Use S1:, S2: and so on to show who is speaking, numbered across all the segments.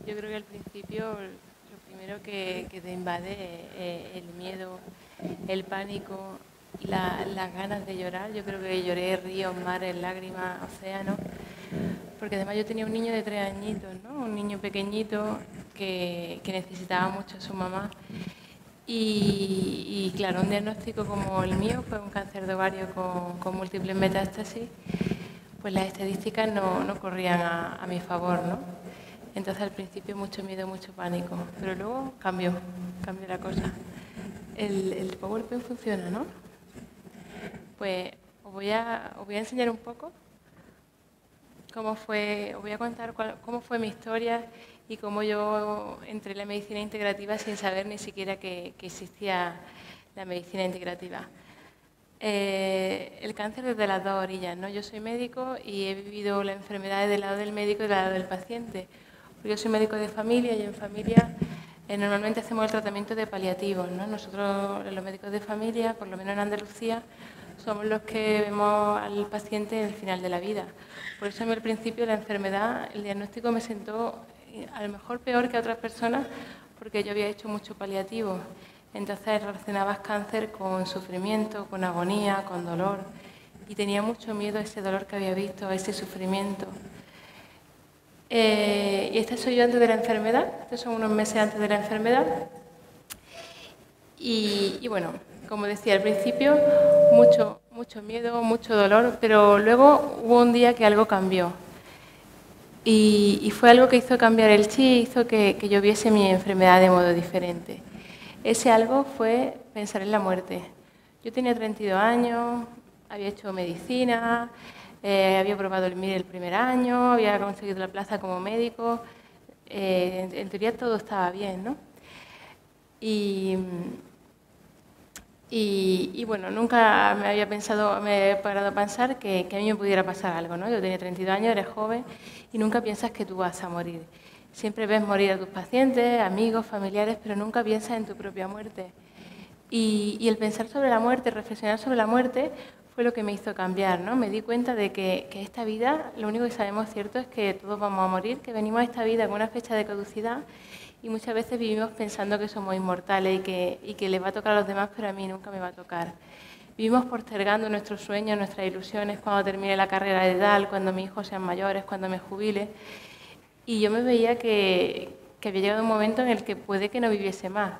S1: Yo creo que al principio lo primero que te invade es el miedo, el pánico, las ganas de llorar. Yo creo que lloré ríos, mares, lágrimas, océanos, porque además yo tenía un niño de 3 añitos, ¿no? Un niño pequeñito que necesitaba mucho a su mamá. Y claro, un diagnóstico como el mío fue un cáncer de ovario con múltiples metástasis, pues las estadísticas no corrían a mi favor, ¿no? Entonces al principio mucho miedo, mucho pánico, pero luego cambió la cosa. El PowerPoint funciona, ¿no? Pues os voy a enseñar un poco cómo fue, os voy a contar cómo fue mi historia y cómo yo entré en la medicina integrativa sin saber ni siquiera que existía la medicina integrativa. El cáncer desde las dos orillas, ¿no? Yo soy médico y he vivido la enfermedad del lado del médico y del lado del paciente. Yo soy médico de familia y en familia normalmente hacemos el tratamiento de paliativos, ¿no? Nosotros, los médicos de familia, por lo menos en Andalucía, somos los que vemos al paciente en el final de la vida. Por eso a mí al principio la enfermedad, el diagnóstico me sentó a lo mejor peor que a otras personas porque yo había hecho mucho paliativo. Entonces relacionabas cáncer con sufrimiento, con agonía, con dolor y tenía mucho miedo a ese dolor que había visto, a ese sufrimiento. Y esta soy yo antes de la enfermedad, estos son unos meses antes de la enfermedad. Y bueno, como decía al principio, mucho miedo, mucho dolor, pero luego hubo un día que algo cambió. Y fue algo que hizo cambiar el chip, hizo que yo viese mi enfermedad de modo diferente. Ese algo fue pensar en la muerte. Yo tenía 32 años, había hecho medicina, había probado el MIR el primer año, había conseguido la plaza como médico. En teoría todo estaba bien, ¿no? Y bueno, nunca me he parado a pensar que a mí me pudiera pasar algo, ¿no? Yo tenía 32 años, eres joven y nunca piensas que tú vas a morir. Siempre ves morir a tus pacientes, amigos, familiares, pero nunca piensas en tu propia muerte. Y el pensar sobre la muerte, reflexionar sobre la muerte, fue lo que me hizo cambiar, ¿no? Me di cuenta de que esta vida, lo único que sabemos cierto es que todos vamos a morir, que venimos a esta vida con una fecha de caducidad y muchas veces vivimos pensando que somos inmortales y que les va a tocar a los demás, pero a mí nunca me va a tocar. Vivimos postergando nuestros sueños, nuestras ilusiones, cuando termine la carrera de tal, cuando mis hijos sean mayores, cuando me jubile. Y yo me veía que había llegado un momento en el que puede que no viviese más,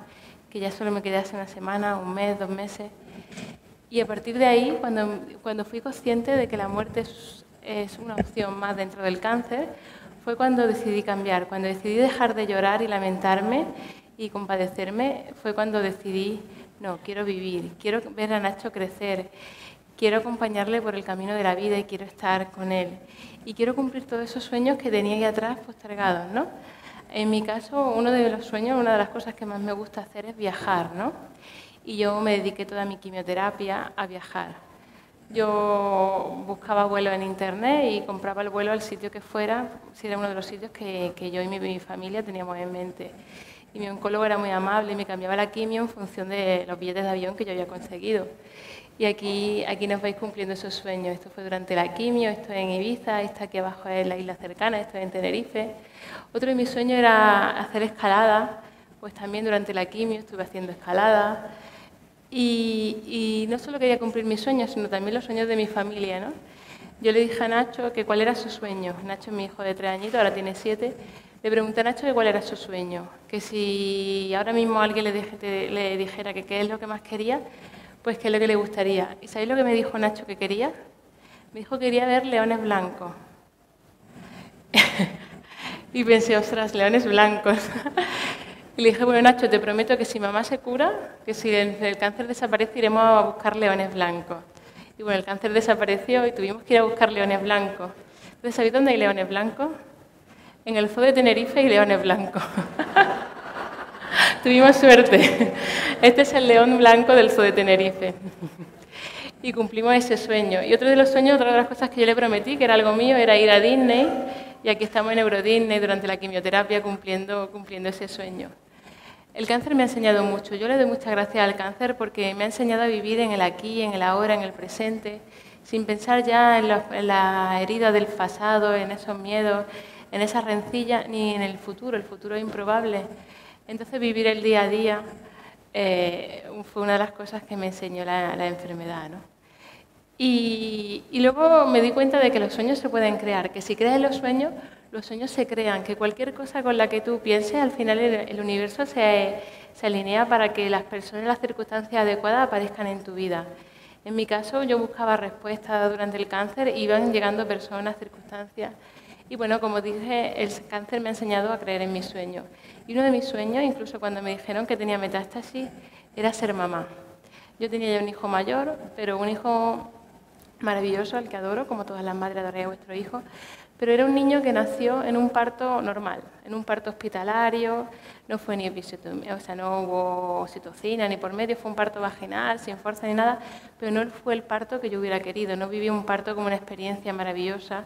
S1: que ya solo me quedase una semana, un mes, 2 meses. Y a partir de ahí, cuando fui consciente de que la muerte es una opción más dentro del cáncer, fue cuando decidí cambiar, cuando decidí dejar de llorar y lamentarme y compadecerme, fue cuando decidí, no, quiero vivir, quiero ver a Nacho crecer, quiero acompañarle por el camino de la vida y quiero estar con él. Y quiero cumplir todos esos sueños que tenía ahí atrás postergados, ¿no? En mi caso, uno de los sueños, una de las cosas que más me gusta hacer es viajar, ¿no? Y yo me dediqué toda mi quimioterapia a viajar. Yo buscaba vuelos en internet y compraba el vuelo al sitio que fuera, si era uno de los sitios que yo y mi familia teníamos en mente. Y mi oncólogo era muy amable y me cambiaba la quimio en función de los billetes de avión que yo había conseguido. Y aquí nos vais cumpliendo esos sueños. Esto fue durante la quimio, esto en Ibiza, esta aquí abajo es la isla cercana, esto es en Tenerife. Otro de mis sueños era hacer escalada, pues también durante la quimio estuve haciendo escalada. Y no solo quería cumplir mis sueños, sino también los sueños de mi familia, ¿no? Yo le dije a Nacho que cuál era su sueño. Nacho es mi hijo de 3 añitos, ahora tiene 7. Le pregunté a Nacho que cuál era su sueño. Que si ahora mismo alguien le dijera que qué es lo que más quería, pues qué es lo que le gustaría. ¿Y sabéis lo que me dijo Nacho que quería? Me dijo que quería ver leones blancos. Y pensé, ostras, leones blancos. Y le dije, bueno, Nacho, te prometo que si mamá se cura, que si el cáncer desaparece, iremos a buscar leones blancos. Y bueno, el cáncer desapareció y tuvimos que ir a buscar leones blancos. Entonces, ¿sabéis dónde hay leones blancos? En el zoo de Tenerife hay leones blancos. Tuvimos suerte. Este es el león blanco del zoo de Tenerife. Y cumplimos ese sueño. Y otro de los sueños, otra de las cosas que yo le prometí, que era algo mío, era ir a Disney. Y aquí estamos en Euro Disney durante la quimioterapia cumpliendo ese sueño. El cáncer me ha enseñado mucho. Yo le doy muchas gracias al cáncer porque me ha enseñado a vivir en el aquí, en el ahora, en el presente, sin pensar ya en la herida del pasado, en esos miedos, en esa rencilla ni en el futuro es improbable. Entonces vivir el día a día fue una de las cosas que me enseñó la enfermedad, ¿no? Y luego me di cuenta de que los sueños se pueden crear, que si creas en los sueños se crean, que cualquier cosa con la que tú pienses, al final el universo se alinea para que las personas y las circunstancias adecuadas aparezcan en tu vida. En mi caso, yo buscaba respuestas durante el cáncer, iban llegando personas, circunstancias. Y bueno, como dije, el cáncer me ha enseñado a creer en mis sueños. Y uno de mis sueños, incluso cuando me dijeron que tenía metástasis, era ser mamá. Yo tenía ya un hijo mayor, pero un hijo maravilloso, al que adoro, como todas las madres adoráis a vuestro hijo, pero era un niño que nació en un parto normal, en un parto hospitalario, no fue ni episiotomía, o sea, no hubo oxitocina ni por medio, fue un parto vaginal, sin fuerza ni nada, pero no fue el parto que yo hubiera querido, no viví un parto como una experiencia maravillosa,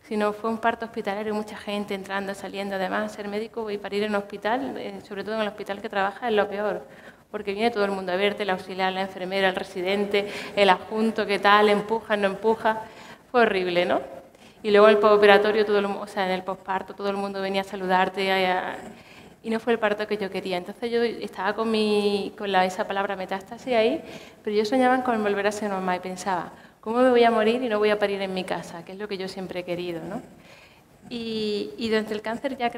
S1: sino fue un parto hospitalario, mucha gente entrando, saliendo, además ser médico y parir en un hospital, sobre todo en el hospital que trabaja, es lo peor, porque viene todo el mundo a verte, el auxiliar, la enfermera, el residente, el adjunto, qué tal, empuja, no empuja, fue horrible, ¿no? Y luego en el postoperatorio, o sea, en el posparto, todo el mundo venía a saludarte y no fue el parto que yo quería. Entonces yo estaba con esa palabra metástasis ahí, pero yo soñaba con volver a ser mamá y pensaba, ¿cómo me voy a morir y no voy a parir en mi casa? Que es lo que yo siempre he querido, ¿no? Y durante el cáncer ya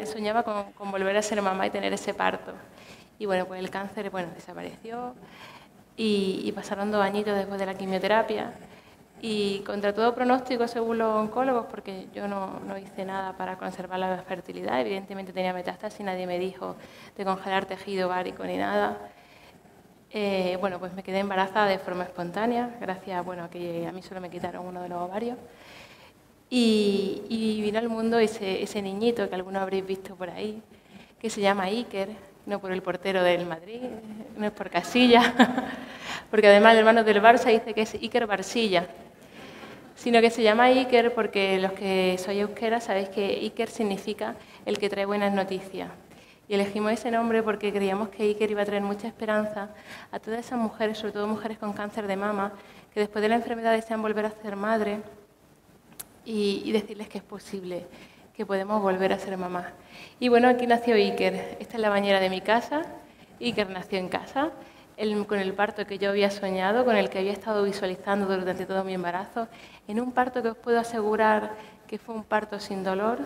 S1: soñaba con volver a ser mamá y tener ese parto. Y bueno, pues el cáncer desapareció y pasaron 2 añitos después de la quimioterapia. Y contra todo pronóstico, según los oncólogos, porque yo no hice nada para conservar la fertilidad, evidentemente tenía metástasis, nadie me dijo de congelar tejido ovárico ni nada. Pues me quedé embarazada de forma espontánea, gracias a que a mí solo me quitaron uno de los ovarios. Y vino al mundo ese niñito que algunos habréis visto por ahí, que se llama Iker, no por el portero del Madrid, no es por Casillas, porque además el hermano del Barça dice que es Iker Barsilla, sino que se llama Iker porque los que sois euskera sabéis que Iker significa el que trae buenas noticias. Y elegimos ese nombre porque creíamos que Iker iba a traer mucha esperanza a todas esas mujeres, sobre todo mujeres con cáncer de mama, que después de la enfermedad desean volver a ser madre y decirles que es posible, que podemos volver a ser mamás. Y bueno, aquí nació Iker. Esta es la bañera de mi casa. Iker nació en casa, con el parto que yo había soñado, con el que había estado visualizando durante todo mi embarazo, en un parto que os puedo asegurar que fue un parto sin dolor,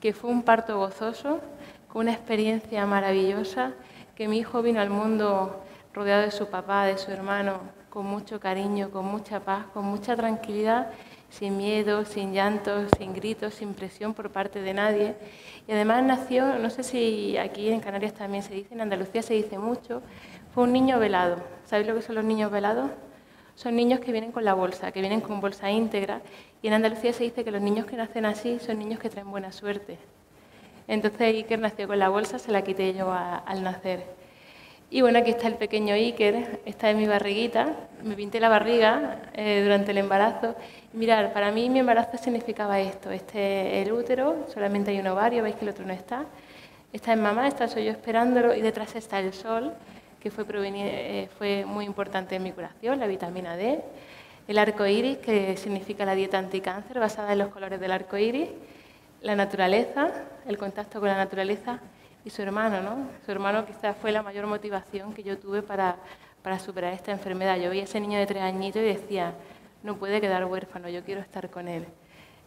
S1: que fue un parto gozoso, con una experiencia maravillosa, que mi hijo vino al mundo rodeado de su papá, de su hermano, con mucho cariño, con mucha paz, con mucha tranquilidad, sin miedo, sin llantos, sin gritos, sin presión por parte de nadie. Y además nació, no sé si aquí en Canarias también se dice, en Andalucía se dice mucho, fue un niño velado. ¿Sabéis lo que son los niños velados? Son niños que vienen con la bolsa, que vienen con bolsa íntegra. Y en Andalucía se dice que los niños que nacen así son niños que traen buena suerte. Entonces Iker nació con la bolsa, se la quité yo al nacer. Y bueno, aquí está el pequeño Iker, está en mi barriguita, me pinté la barriga durante el embarazo. Y mirad, para mí mi embarazo significaba esto, el útero, solamente hay un ovario, veis que el otro no está. Está en mamá, soy yo esperándolo y detrás está el sol, que fue muy importante en mi curación, la vitamina D. El arco iris, que significa la dieta anticáncer basada en los colores del arco iris. La naturaleza, el contacto con la naturaleza. Y su hermano, ¿no? Su hermano quizás fue la mayor motivación que yo tuve para superar esta enfermedad. Yo veía a ese niño de 3 añitos y decía, no puede quedar huérfano, yo quiero estar con él.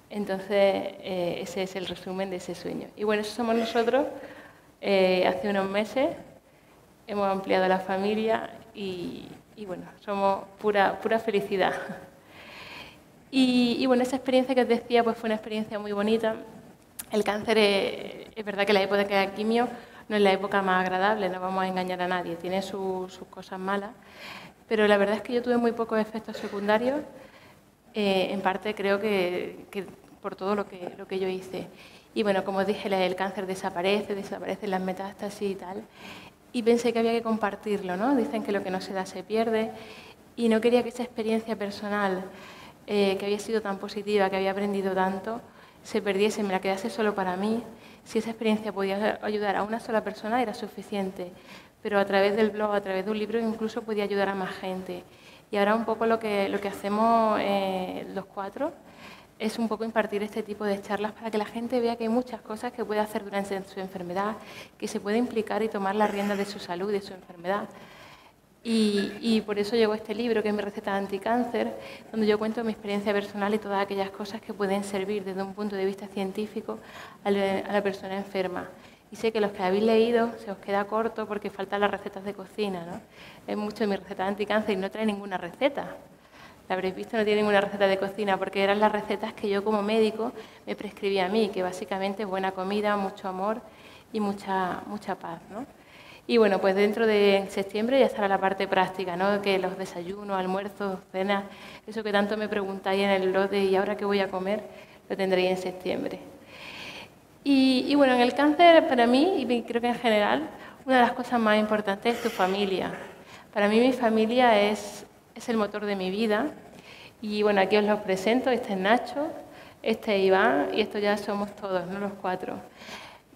S1: Entonces, ese es el resumen de ese sueño. Y bueno, eso somos nosotros. Hace unos meses hemos ampliado la familia y bueno, somos pura felicidad. Y bueno, esa experiencia que os decía pues fue una experiencia muy bonita. El cáncer es verdad que la época de quimio no es la época más agradable, no vamos a engañar a nadie, tiene sus cosas malas, pero la verdad es que yo tuve muy pocos efectos secundarios, en parte creo que por todo lo que yo hice. Y bueno, como os dije, el cáncer desaparecen las metástasis y tal, y pensé que había que compartirlo, ¿no? Dicen que lo que no se da se pierde, y no quería que esa experiencia personal, que había sido tan positiva, que había aprendido tanto, se perdiese, me la quedase solo para mí. Si esa experiencia podía ayudar a una sola persona era suficiente, pero a través del blog, a través de un libro, incluso podía ayudar a más gente. Y ahora un poco lo que hacemos los 4 es un poco impartir este tipo de charlas para que la gente vea que hay muchas cosas que puede hacer durante su enfermedad, que se puede implicar y tomar las riendas de su salud, de su enfermedad. Y por eso llegó este libro, que es mi receta de anticáncer, donde yo cuento mi experiencia personal y todas aquellas cosas que pueden servir desde un punto de vista científico a la persona enferma. Y sé que los que habéis leído se os queda corto porque faltan las recetas de cocina, ¿no? Es mucho de mi receta de anticáncer y no trae ninguna receta. La habréis visto, no tiene ninguna receta de cocina porque eran las recetas que yo como médico me prescribía a mí, que básicamente es buena comida, mucho amor y mucha paz, ¿no? Y bueno, pues dentro de septiembre ya estará la parte práctica, ¿no? Que los desayunos, almuerzos, cenas, eso que tanto me preguntáis en el blog de ¿y ahora qué voy a comer? Lo tendréis en septiembre. Y bueno, en el cáncer, para mí, y creo que en general, una de las cosas más importantes es tu familia. Para mí mi familia es el motor de mi vida. Y bueno, aquí os los presento. Este es Nacho, este es Iván y esto ya somos todos, ¿no? Los 4.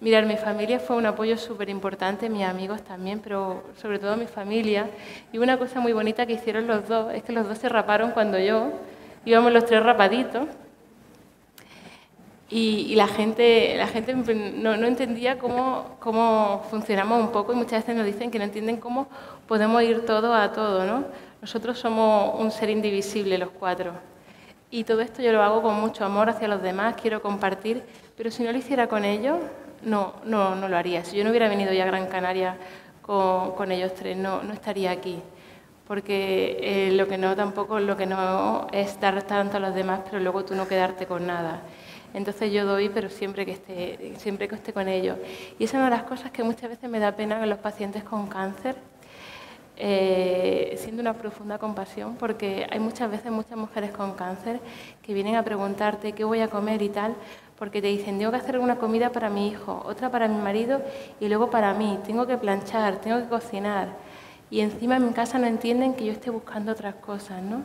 S1: Mirar, mi familia fue un apoyo súper importante, mis amigos también, pero sobre todo mi familia. Y una cosa muy bonita que hicieron los dos es que los dos se raparon cuando íbamos los 3 rapaditos. Y la gente no entendía cómo funcionamos un poco y muchas veces nos dicen que no entienden cómo podemos ir todo a todo, ¿no? Nosotros somos un ser indivisible los 4. Y todo esto yo lo hago con mucho amor hacia los demás, quiero compartir, pero si no lo hiciera con ellos, no lo haría. Si yo no hubiera venido ya a Gran Canaria con ellos 3, no estaría aquí. Porque lo que no es dar tanto a los demás, pero luego tú no quedarte con nada. Entonces yo doy, pero siempre que esté con ellos. Y esa es una de las cosas que muchas veces me da pena con los pacientes con cáncer, siendo una profunda compasión, porque hay muchas veces muchas mujeres con cáncer que vienen a preguntarte qué voy a comer y tal, porque te dicen, tengo que hacer una comida para mi hijo, otra para mi marido y luego para mí, tengo que planchar, tengo que cocinar. Y encima en mi casa no entienden que yo esté buscando otras cosas, ¿no?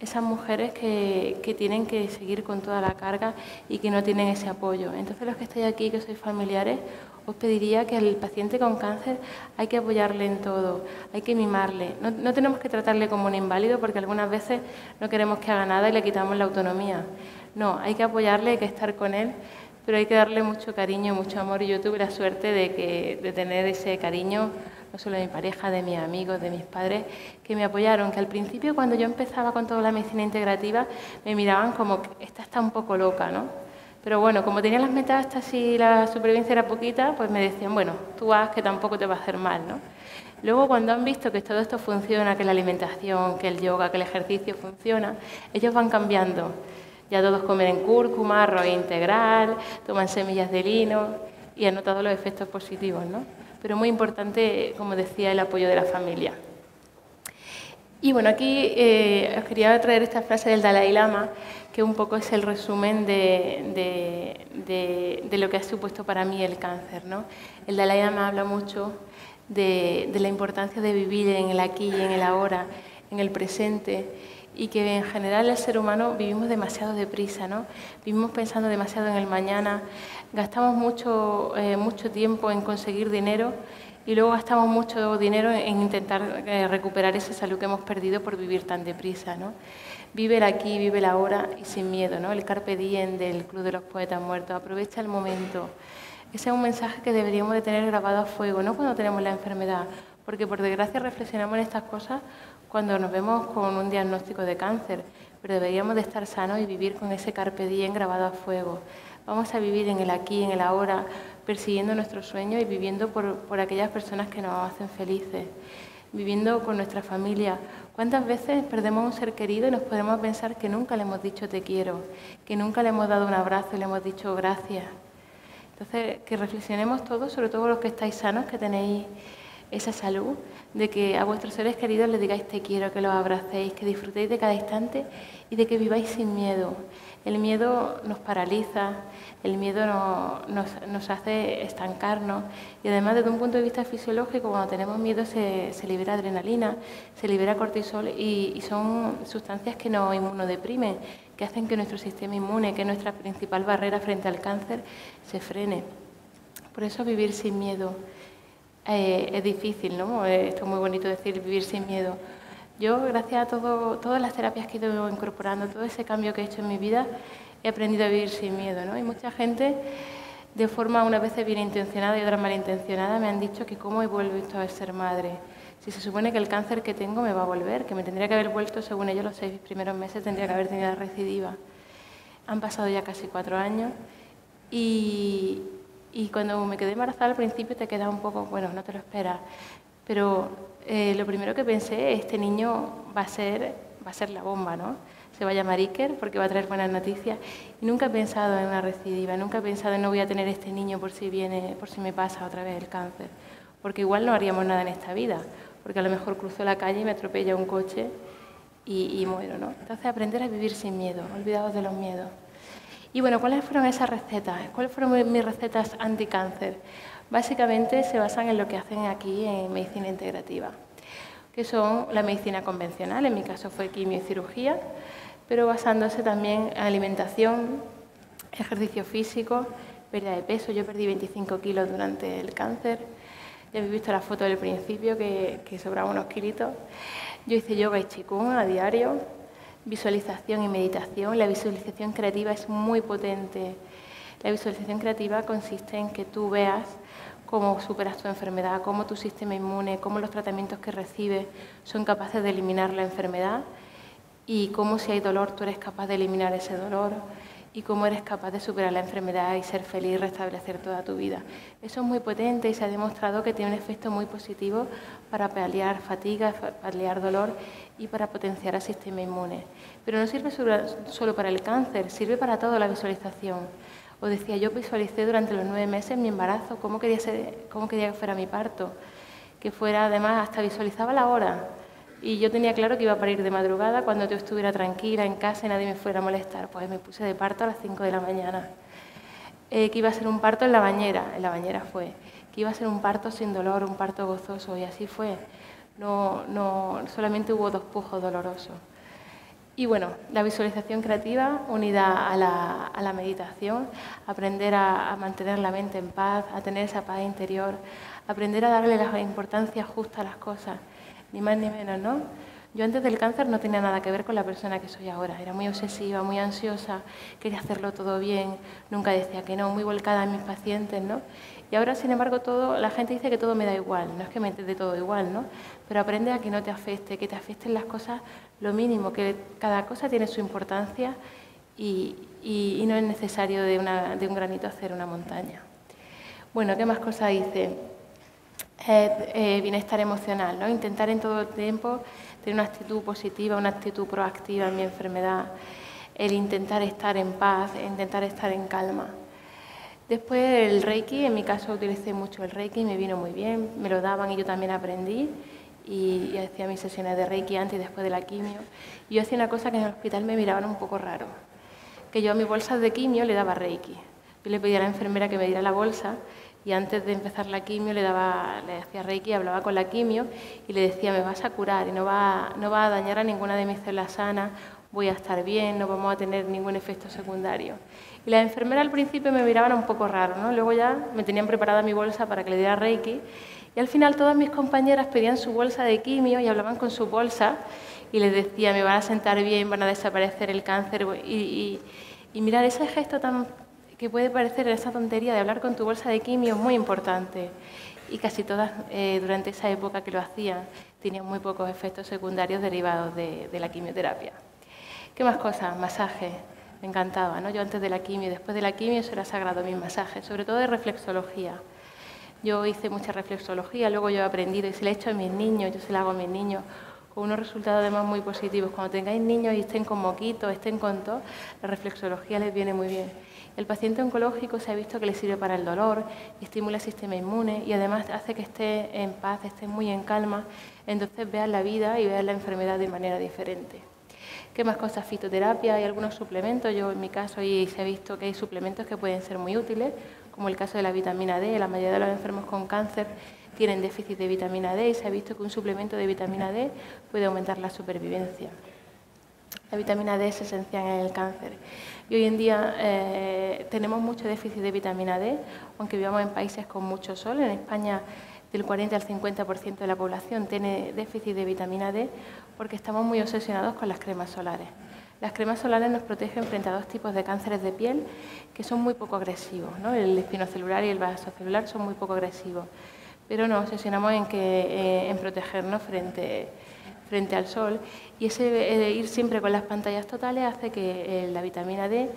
S1: Esas mujeres que tienen que seguir con toda la carga y que no tienen ese apoyo. Entonces los que estáis aquí, que sois familiares, os pediría que al paciente con cáncer hay que apoyarle en todo, hay que mimarle. No tenemos que tratarle como un inválido porque algunas veces no queremos que haga nada y le quitamos la autonomía. No, hay que apoyarle, hay que estar con él, pero hay que darle mucho cariño, mucho amor. Y yo tuve la suerte de tener ese cariño, no solo de mi pareja, de mis amigos, de mis padres, que me apoyaron, que al principio cuando yo empezaba con toda la medicina integrativa me miraban como que esta está un poco loca, ¿no? Pero bueno, como tenía las metástasis y la supervivencia era poquita, pues me decían, bueno, tú haz que tampoco te va a hacer mal, ¿no? Luego cuando han visto que todo esto funciona, que la alimentación, que el yoga, que el ejercicio funciona, ellos van cambiando. Ya todos comen cúrcuma, arroz integral, toman semillas de lino y han notado los efectos positivos, ¿no? Pero muy importante, como decía, el apoyo de la familia. Y bueno, aquí os quería traer esta frase del Dalai Lama, que un poco es el resumen de lo que ha supuesto para mí el cáncer, ¿no? El Dalai Lama habla mucho de la importancia de vivir en el aquí y en el ahora, en el presente, y que en general el ser humano vivimos demasiado deprisa, ¿no? Vivimos pensando demasiado en el mañana, gastamos mucho tiempo en conseguir dinero y luego gastamos mucho dinero en intentar recuperar esa salud que hemos perdido por vivir tan deprisa, ¿no? Vive el aquí, vive el ahora y sin miedo, ¿no? El carpe diem del Club de los Poetas Muertos, aprovecha el momento. Ese es un mensaje que deberíamos de tener grabado a fuego, no cuando tenemos la enfermedad, porque por desgracia reflexionamos en estas cosas cuando nos vemos con un diagnóstico de cáncer, pero deberíamos de estar sanos y vivir con ese carpe diem grabado a fuego. Vamos a vivir en el aquí, en el ahora, persiguiendo nuestros sueños y viviendo por aquellas personas que nos hacen felices, viviendo con nuestra familia. ¿Cuántas veces perdemos un ser querido y nos podemos pensar que nunca le hemos dicho te quiero, que nunca le hemos dado un abrazo y le hemos dicho gracias? Entonces, que reflexionemos todos, sobre todo los que estáis sanos, que tenéis esa salud, de que a vuestros seres queridos les digáis te quiero, que los abracéis, que disfrutéis de cada instante y de que viváis sin miedo. El miedo nos paraliza, el miedo nos hace estancarnos y además desde un punto de vista fisiológico, cuando tenemos miedo se libera adrenalina, se libera cortisol y son sustancias que nos inmunodeprimen, que hacen que nuestro sistema inmune, que es nuestra principal barrera frente al cáncer, se frene. Por eso vivir sin miedo es difícil, ¿no? Esto es muy bonito decir vivir sin miedo. Yo, gracias a todas las terapias que he ido incorporando, todo ese cambio que he hecho en mi vida, he aprendido a vivir sin miedo, ¿no? Y mucha gente, de forma unas veces bien intencionada y otras malintencionada, me han dicho que cómo he vuelto a ser madre. Si se supone que el cáncer que tengo me va a volver, que me tendría que haber vuelto, según ellos, los 6 primeros meses tendría que haber tenido la recidiva. Han pasado ya casi 4 años y cuando me quedé embarazada al principio te queda un poco, bueno, no te lo esperas, pero lo primero que pensé, este niño va a ser la bomba, ¿no? Se va a llamar Iker porque va a traer buenas noticias. Y nunca he pensado en una recidiva, nunca he pensado en no voy a tener este niño por si me pasa otra vez el cáncer. Porque igual no haríamos nada en esta vida, porque a lo mejor cruzo la calle y me atropella un coche y muero, ¿no? Entonces aprender a vivir sin miedo, olvidados de los miedos. Y bueno, ¿cuáles fueron esas recetas? ¿Cuáles fueron mis recetas anticáncer? Básicamente se basan en lo que hacen aquí en medicina integrativa, que son la medicina convencional, en mi caso fue quimio y cirugía, pero basándose también en alimentación, ejercicio físico, pérdida de peso. Yo perdí 25 kilos durante el cáncer. Ya habéis visto la foto del principio, que sobraba unos kilitos. Yo hice yoga y qigong a diario, visualización y meditación. La visualización creativa es muy potente. La visualización creativa consiste en que tú veas cómo superas tu enfermedad, cómo tu sistema inmune, cómo los tratamientos que recibes son capaces de eliminar la enfermedad y cómo si hay dolor tú eres capaz de eliminar ese dolor y cómo eres capaz de superar la enfermedad y ser feliz y restablecer toda tu vida. Eso es muy potente y se ha demostrado que tiene un efecto muy positivo para paliar fatiga, paliar dolor y para potenciar el sistema inmune. Pero no sirve solo para el cáncer, sirve para todo la visualización. Os decía, yo visualicé durante los 9 meses mi embarazo, cómo quería que fuera mi parto, que fuera, además, hasta visualizaba la hora. Y yo tenía claro que iba a parir de madrugada cuando yo estuviera tranquila en casa y nadie me fuera a molestar. Pues me puse de parto a las 5 de la mañana. Que iba a ser un parto en la bañera fue. Que iba a ser un parto sin dolor, un parto gozoso, y así fue. No, solamente hubo 2 pujos dolorosos. Y bueno, la visualización creativa unida a la meditación, aprender a mantener la mente en paz, a tener esa paz interior, aprender a darle la importancia justa a las cosas, ni más ni menos, ¿no? Yo antes del cáncer no tenía nada que ver con la persona que soy ahora. Era muy obsesiva, muy ansiosa, quería hacerlo todo bien, nunca decía que no, muy volcada en mis pacientes, ¿no? Y ahora, sin embargo, la gente dice que todo me da igual. No es que me dé todo igual, ¿no? Pero aprende a que no te afecte, que te afecten las cosas lo mínimo, que cada cosa tiene su importancia y no es necesario de un granito hacer una montaña. Bueno, ¿qué más cosas hice? Bienestar emocional, ¿no? Intentar en todo el tiempo tener una actitud positiva, una actitud proactiva en mi enfermedad, el intentar estar en paz, intentar estar en calma. Después el Reiki, en mi caso utilicé mucho el Reiki, me vino muy bien, me lo daban y yo también aprendí y hacía mis sesiones de Reiki antes y después de la quimio. Y yo hacía una cosa que en el hospital me miraban un poco raro, que yo a mis bolsas de quimio le daba Reiki. Yo le pedía a la enfermera que me diera la bolsa y antes de empezar la quimio le hacía Reiki, hablaba con la quimio y le decía, me vas a curar y no va a dañar a ninguna de mis células sanas, voy a estar bien, no vamos a tener ningún efecto secundario. Y las enfermeras al principio me miraban un poco raro, ¿no? Luego ya me tenían preparada mi bolsa para que le diera Reiki y al final todas mis compañeras pedían su bolsa de quimio y hablaban con su bolsa y les decía, me van a sentar bien, van a desaparecer el cáncer y mirar ese gesto tan que puede parecer esa tontería de hablar con tu bolsa de quimio es muy importante y casi todas durante esa época que lo hacían tenían muy pocos efectos secundarios derivados de la quimioterapia. ¿Qué más cosas? Masajes. Me encantaba, ¿no? Yo antes de la quimio y después de la quimio eso era sagrado, mis masajes, sobre todo de reflexología. Yo hice mucha reflexología, luego yo he aprendido y se la he hecho a mis niños, yo se la hago a mis niños, con unos resultados además muy positivos. Cuando tengáis niños y estén con moquitos, estén con todo, la reflexología les viene muy bien. El paciente oncológico se ha visto que le sirve para el dolor, estimula el sistema inmune y además hace que esté en paz, esté muy en calma, entonces veas la vida y veas la enfermedad de manera diferente. ¿Qué más cosas? Fitoterapia, hay algunos suplementos, yo en mi caso se ha visto que hay suplementos que pueden ser muy útiles, como el caso de la vitamina D, la mayoría de los enfermos con cáncer tienen déficit de vitamina D y se ha visto que un suplemento de vitamina D puede aumentar la supervivencia. La vitamina D es esencial en el cáncer. Y hoy en día tenemos mucho déficit de vitamina D, aunque vivamos en países con mucho sol. En España del 40 al 50% de la población tiene déficit de vitamina D porque estamos muy obsesionados con las cremas solares. Las cremas solares nos protegen frente a dos tipos de cánceres de piel que son muy poco agresivos, ¿no? El espinocelular y el vasocelular son muy poco agresivos, pero nos obsesionamos en protegernos frente al sol, y ese ir siempre con las pantallas totales hace que la vitamina D,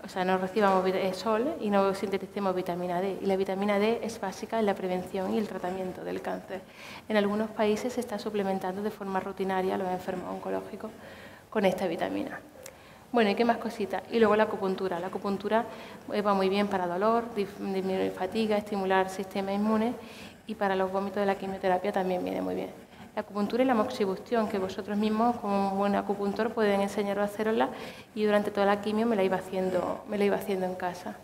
S1: o sea, no recibamos sol y no sinteticemos vitamina D. Y la vitamina D es básica en la prevención y el tratamiento del cáncer. En algunos países se está suplementando de forma rutinaria a los enfermos oncológicos con esta vitamina. Bueno, ¿y qué más cositas? Y luego la acupuntura. La acupuntura va muy bien para dolor, disminuir fatiga, estimular el sistema inmune, y para los vómitos de la quimioterapia también viene muy bien. La acupuntura y la moxibustión, que vosotros mismos, como un buen acupuntor, pueden enseñaros a hacerosla, y durante toda la quimio me la iba haciendo en casa.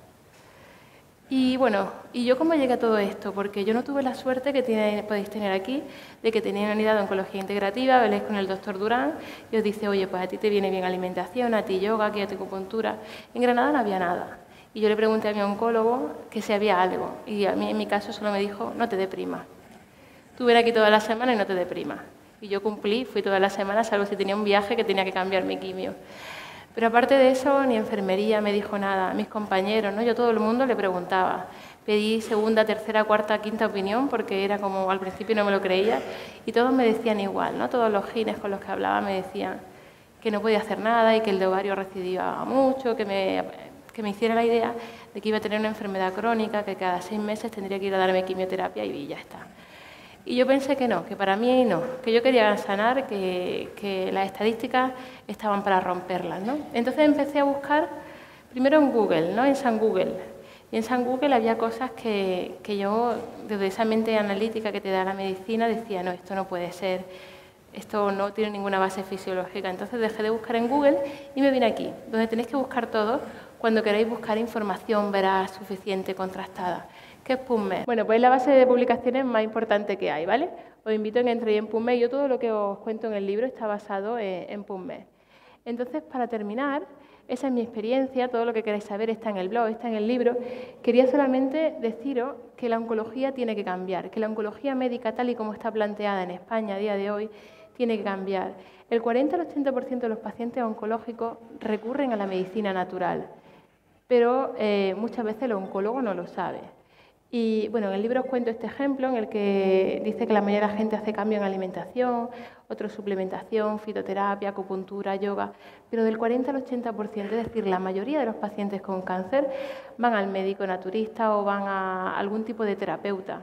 S1: Y bueno, ¿y yo cómo llegué a todo esto? Porque yo no tuve la suerte que podéis tener aquí, de que tenéis una unidad de oncología integrativa, veléis con el doctor Durán y os dice, oye, pues a ti te viene bien alimentación, a ti yoga, aquí a ti acupuntura. En Granada no había nada. Y yo le pregunté a mi oncólogo que si había algo, y a mí en mi caso solo me dijo, no te deprimas. Tú ven aquí toda la semana y no te deprimas. Y yo cumplí, fui toda la semana, salvo si tenía un viaje que tenía que cambiar mi quimio. Pero aparte de eso, ni enfermería me dijo nada, mis compañeros, ¿no? Yo a todo el mundo le preguntaba. Pedí segunda, tercera, cuarta, quinta opinión, porque era como al principio no me lo creía, y todos me decían igual, ¿no? Todos los gines con los que hablaba me decían que no podía hacer nada y que el de ovario recidivaba mucho, que me hiciera la idea de que iba a tener una enfermedad crónica, que cada 6 meses tendría que ir a darme quimioterapia y ya está. Y yo pensé que no, que para mí no, que yo quería sanar, que las estadísticas estaban para romperlas, ¿no? Entonces empecé a buscar, primero en Google, ¿no? En San Google. Y en San Google había cosas que yo, desde esa mente analítica que te da la medicina, decía, no, esto no puede ser, esto no tiene ninguna base fisiológica. Entonces dejé de buscar en Google y me vine aquí, donde tenéis que buscar todo cuando queráis buscar información veraz, suficiente, contrastada. ¿Qué es PubMed? Bueno, pues es la base de publicaciones más importante que hay, ¿vale? Os invito a que entréis en PubMed. Yo todo lo que os cuento en el libro está basado en PubMed. Entonces, para terminar, esa es mi experiencia, todo lo que queráis saber está en el blog, está en el libro. Quería solamente deciros que la oncología tiene que cambiar, que la oncología médica, tal y como está planteada en España a día de hoy, tiene que cambiar. El 40 al 80% de los pacientes oncológicos recurren a la medicina natural, pero muchas veces el oncólogo no lo sabe. Y bueno, en el libro os cuento este ejemplo en el que dice que la mayoría de la gente hace cambio en alimentación, otros suplementación, fitoterapia, acupuntura, yoga, pero del 40 al 80%, es decir, la mayoría de los pacientes con cáncer van al médico naturista o van a algún tipo de terapeuta.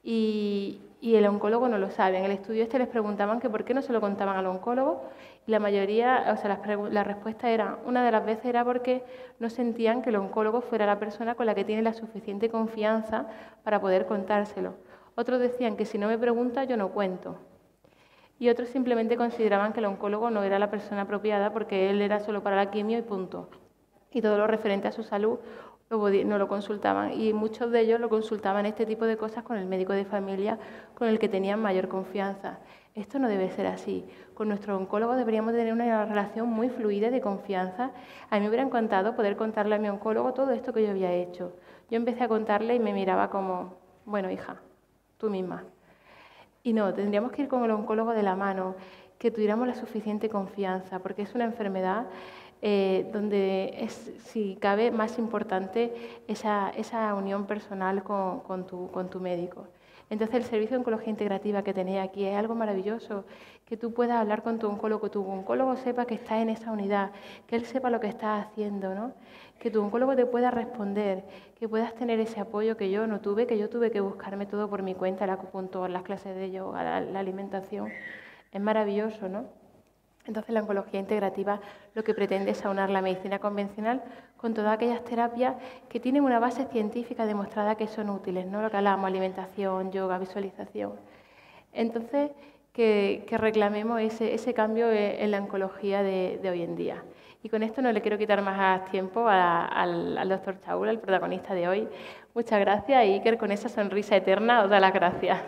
S1: Y el oncólogo no lo sabe. En el estudio les preguntaban que por qué no se lo contaban al oncólogo, y la mayoría, o sea, la respuesta era, una de las veces era porque no sentían que el oncólogo fuera la persona con la que tiene la suficiente confianza para poder contárselo. Otros decían que si no me pregunta yo no cuento. Y otros simplemente consideraban que el oncólogo no era la persona apropiada porque él era solo para la quimio y punto. Y todo lo referente a su salud no lo consultaban, y muchos de ellos lo consultaban este tipo de cosas con el médico de familia con el que tenían mayor confianza. Esto no debe ser así. Con nuestro oncólogo deberíamos tener una relación muy fluida y de confianza. A mí me hubiera encantado poder contarle a mi oncólogo todo esto que yo había hecho. Yo empecé a contarle y me miraba como, bueno, hija, tú misma. Y no, tendríamos que ir con el oncólogo de la mano, que tuviéramos la suficiente confianza, porque es una enfermedad donde es, si cabe, más importante esa unión personal con tu médico. Entonces, el servicio de oncología integrativa que tenéis aquí es algo maravilloso, que tú puedas hablar con tu oncólogo sepa que estás en esa unidad, que él sepa lo que estás haciendo, ¿no? Que tu oncólogo te pueda responder, que puedas tener ese apoyo que yo no tuve, que yo tuve que buscarme todo por mi cuenta, el acupuntor, las clases de yoga, la alimentación. Es maravilloso, ¿no? Entonces, la oncología integrativa lo que pretende es aunar la medicina convencional con todas aquellas terapias que tienen una base científica demostrada que son útiles, ¿no? Lo que hablábamos, alimentación, yoga, visualización. Entonces, que reclamemos ese cambio en la oncología de hoy en día. Y con esto no le quiero quitar más tiempo al doctor Chaula, el protagonista de hoy. Muchas gracias, y Iker, con esa sonrisa eterna, os da las gracias.